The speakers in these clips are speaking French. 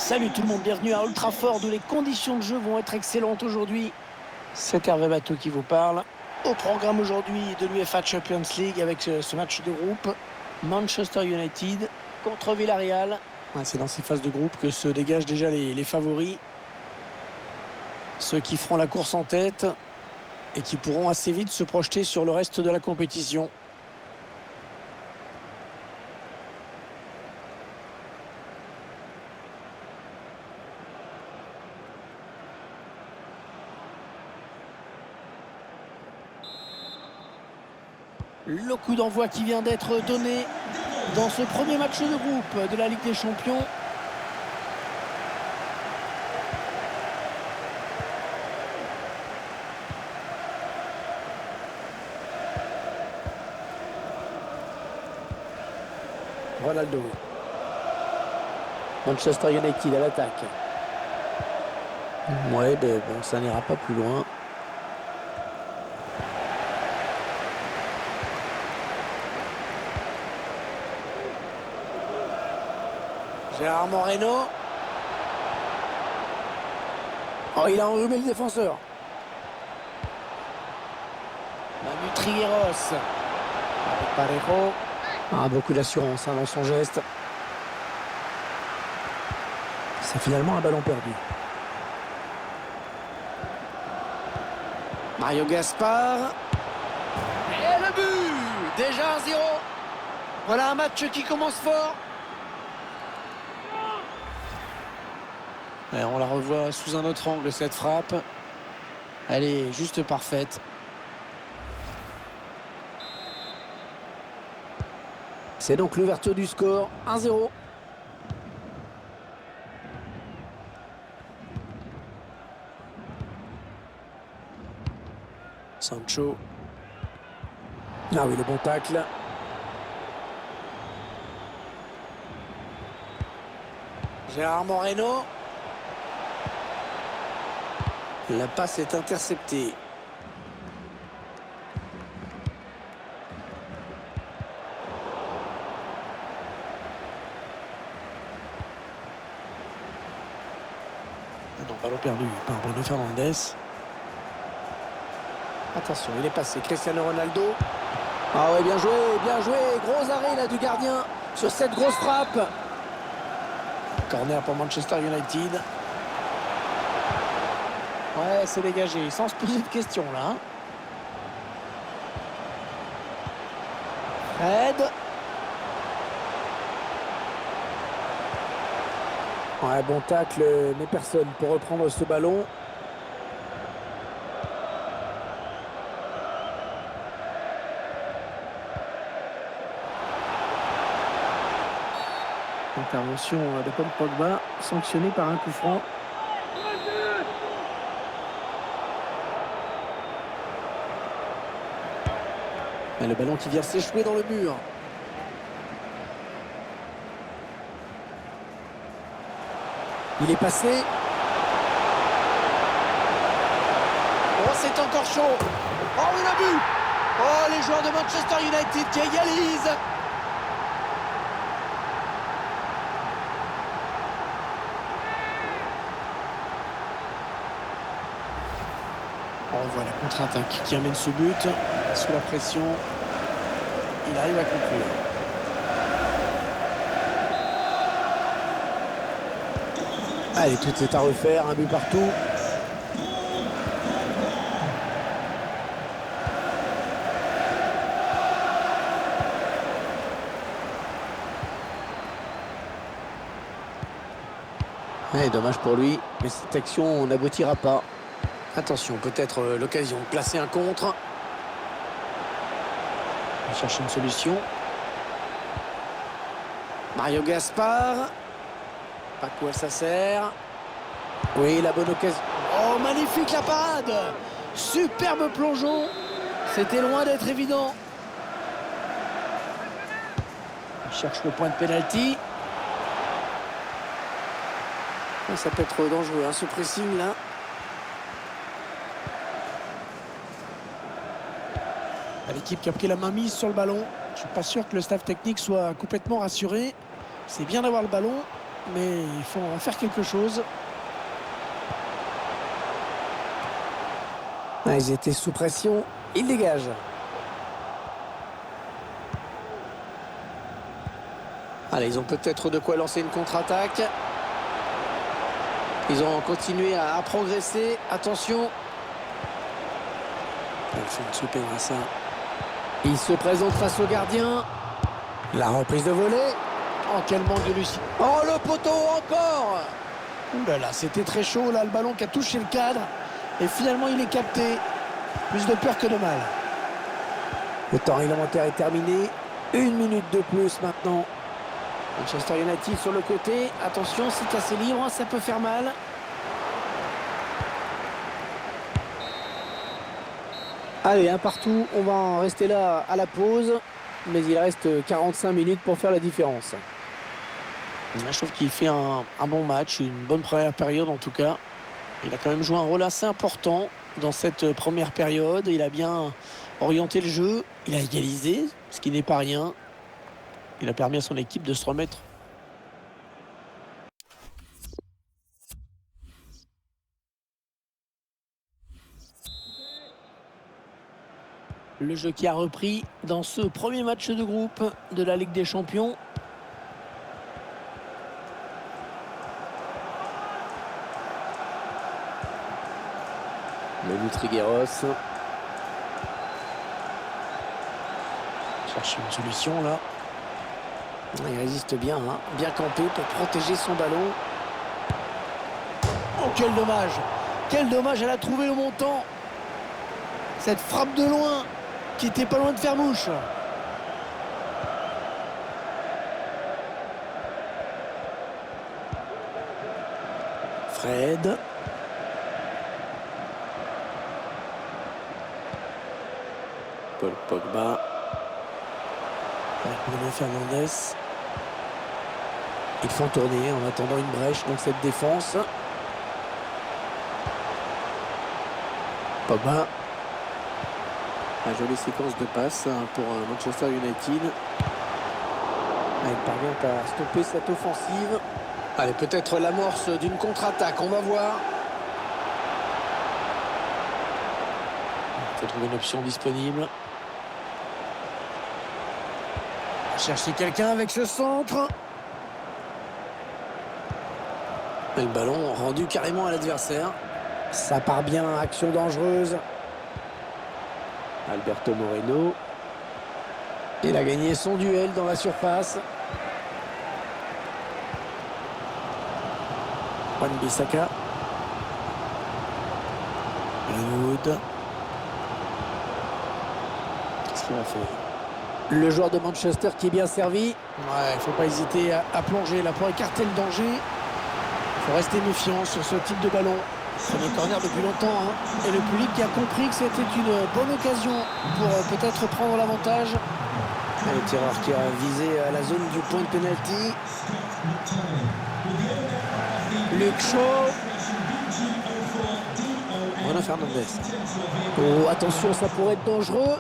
Salut tout le monde, bienvenue à Old Trafford où les conditions de jeu vont être excellentes aujourd'hui. C'est Hervé Bateau qui vous parle. Au programme aujourd'hui de l'UEFA Champions League avec ce match de groupe, Manchester United contre Villarreal. C'est dans ces phases de groupe que se dégagent déjà les favoris. Ceux qui feront la course en tête et qui pourront assez vite se projeter sur le reste de la compétition. Le coup d'envoi qui vient d'être donné dans ce premier match de groupe de la Ligue des Champions. Ronaldo. Manchester United à l'attaque. Ouais, ben bon, ça n'ira pas plus loin. Gérard Moreno. Oh, il a enrhumé le défenseur. Manu Trigueros. Parejo. Beaucoup d'assurance dans son geste. C'est finalement un ballon perdu. Mario Gaspar. Et le but! Déjà 1-0. Voilà un match qui commence fort. Et on la revoit sous un autre angle, cette frappe. Elle est juste parfaite. C'est donc l'ouverture du score, 1-0. Sancho. Ah oui, le bon tacle. Gérard Moreno. La passe est interceptée. Non, ballon perdu par Bruno Fernandes. Attention, il est passé. Cristiano Ronaldo. Ah ouais, bien joué, bien joué. Gros arrêt là du gardien sur cette grosse frappe. Corner pour Manchester United. Ouais, c'est dégagé, sans se poser de questions là. Fred. Ouais, bon tacle, mais personne pour reprendre ce ballon. Intervention de Paul Pogba, sanctionné par un coup franc. Et le ballon qui vient s'échouer dans le mur. Il est passé. Oh, c'est encore chaud. Oh, oui, le but. Oh, les joueurs de Manchester United qui égalisent. On voit la contre-attaque qui amène ce but. Sous la pression, il arrive à conclure. Allez, tout est à refaire, un but partout. Ouais, dommage pour lui, mais cette action n'aboutira pas. Attention, peut-être l'occasion de placer un contre. On cherche une solution. Mario Gaspar. Paco Alcacer. Oui, la bonne occasion. Oh, magnifique la parade. Superbe plongeon. C'était loin d'être évident. Il cherche le point de pénalty. Ça peut être dangereux, hein, ce pressing là. L'équipe qui a pris la main mise sur le ballon. Je ne suis pas sûr que le staff technique soit complètement rassuré. C'est bien d'avoir le ballon, mais il faut en faire quelque chose. Ah, ils étaient sous pression, ils dégagent. Allez, ils ont peut-être de quoi lancer une contre-attaque. Ils ont continué à progresser. Attention. Alphonso Pedraza. Il se présente face au gardien. La reprise de volée. Oh, quel manque de lucidité. Oh, le poteau encore. Ouh là là, c'était très chaud là. Le ballon qui a touché le cadre. Et finalement, il est capté. Plus de peur que de mal. Le temps réglementaire est terminé. 1 minute de plus maintenant. Manchester United sur le côté. Attention, c'est assez libre, ça peut faire mal. Allez, un partout. On va en rester là à la pause. Mais il reste 45 minutes pour faire la différence. Je trouve qu'il fait un bon match, une bonne première période en tout cas. Il a quand même joué un rôle assez important dans cette première période. Il a bien orienté le jeu. Il a égalisé, ce qui n'est pas rien. Il a permis à son équipe de se remettre. Le jeu qui a repris dans ce premier match de groupe de la Ligue des Champions. Manu Trigueros. Cherche une solution là. Il résiste bien, hein. Bien campé pour protéger son ballon. Oh, quel dommage! Quel dommage, elle a trouvé le montant. Cette frappe de loin qui était pas loin de faire mouche. Fred. Paul Pogba. Bruno Fernandes. Ils font tourner en attendant une brèche dans cette défense. Pogba. La jolie séquence de passe pour Manchester United. Il parvient à stopper cette offensive. Allez, peut-être l'amorce d'une contre-attaque, on va voir. Il faut trouver une option disponible. Chercher quelqu'un avec ce centre. Et le ballon rendu carrément à l'adversaire. Ça part bien, action dangereuse. Alberto Moreno. Il a gagné son duel dans la surface. Wan-Bissaka. Greenwood. Qu'est-ce qu'il va faire? Le joueur de Manchester qui est bien servi. Ouais, il ne faut pas hésiter à plonger là pour écarter le danger. Il faut rester méfiant sur ce type de ballon. Premier corner depuis longtemps, hein. Et le public qui a compris que c'était une bonne occasion pour peut-être prendre l'avantage. Le tireur qui a visé la zone du point de pénalty. Luke Shaw. Bruno Fernandes. Oh, attention, ça pourrait être dangereux.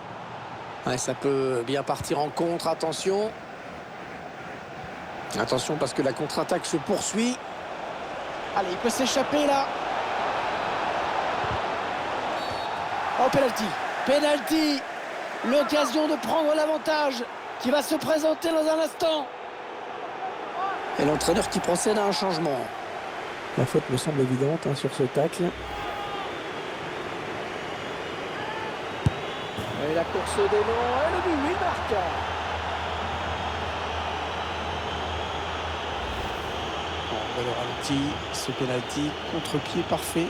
Ouais, ça peut bien partir en contre, attention. Attention parce que la contre-attaque se poursuit. Allez, il peut s'échapper là. Oh, penalty. Penalty. L'occasion de prendre l'avantage qui va se présenter dans un instant. Et l'entraîneur qui procède à un changement. La faute me semble évidente sur ce tacle. Et la course des noms, et le but, il marque. On va le ralenti, ce penalty, contre-pied parfait.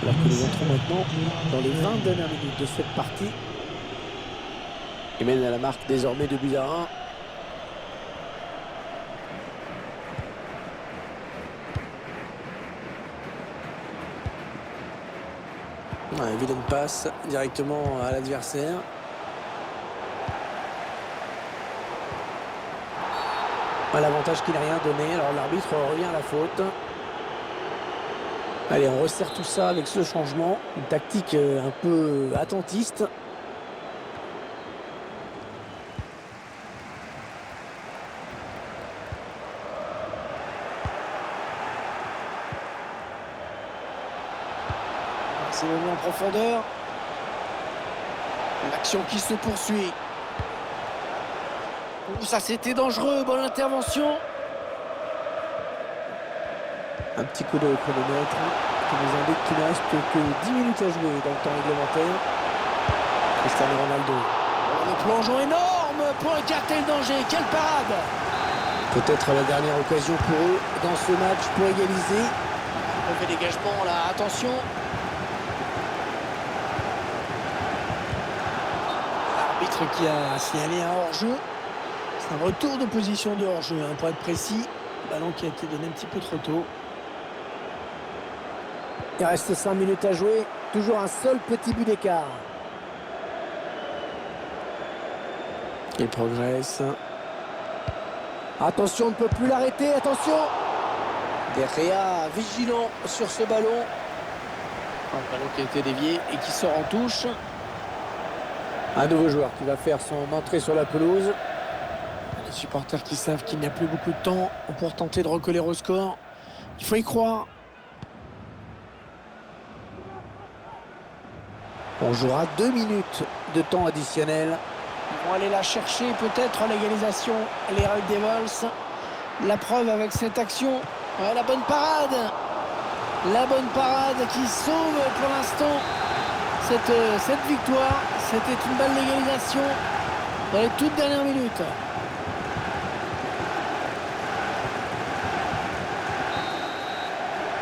Alors que nous entrons maintenant dans les 20 dernières minutes de cette partie. Il mène à la marque désormais de 2-1. Ouais, vilaine passe directement à l'adversaire. L'avantage qu'il n'a rien donné. Alors l'arbitre revient à la faute. Allez, on resserre tout ça avec ce changement. Une tactique un peu attentiste. mis en profondeur. L'action qui se poursuit. Ouh, ça c'était dangereux, bonne intervention. Un petit coup de chronomètre qui nous indique qu'il ne reste que 10 minutes à jouer dans le temps réglementaire. Cristiano Ronaldo. Oh, le plongeon énorme pour écarter le danger. Quelle parade! Peut-être la dernière occasion pour eux dans ce match pour égaliser. Mauvais dégagement là, attention. L'arbitre qui a signalé un hors-jeu. C'est un retour de position de hors-jeu, hein, pour être précis. Ballon qui a été donné un petit peu trop tôt. Il reste 5 minutes à jouer. Toujours un seul petit but d'écart. Il progresse. Attention, on ne peut plus l'arrêter. Attention. De Gea vigilant sur ce ballon. Un ballon qui a été dévié et qui sort en touche. Un nouveau joueur qui va faire son entrée sur la pelouse. Les supporters qui savent qu'il n'y a plus beaucoup de temps pour tenter de recoller au score. Il faut y croire. On jouera 2 minutes de temps additionnel. Ils vont aller la chercher peut-être l'égalisation, les Red Devils. La preuve avec cette action. Ouais, la bonne parade. La bonne parade qui sauve pour l'instant cette victoire. C'était une belle légalisation dans les toutes dernières minutes.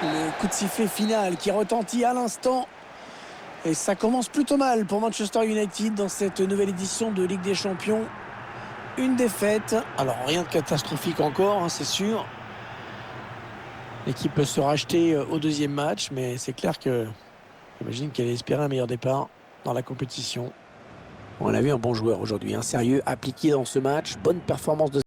Le coup de sifflet final qui retentit à l'instant. Et ça commence plutôt mal pour Manchester United dans cette nouvelle édition de Ligue des Champions. Une défaite. Alors rien de catastrophique encore, hein, c'est sûr. L'équipe peut se racheter au deuxième match, mais c'est clair que j'imagine qu'elle espérait un meilleur départ dans la compétition. On a vu un bon joueur aujourd'hui, un sérieux appliqué dans ce match. Bonne performance de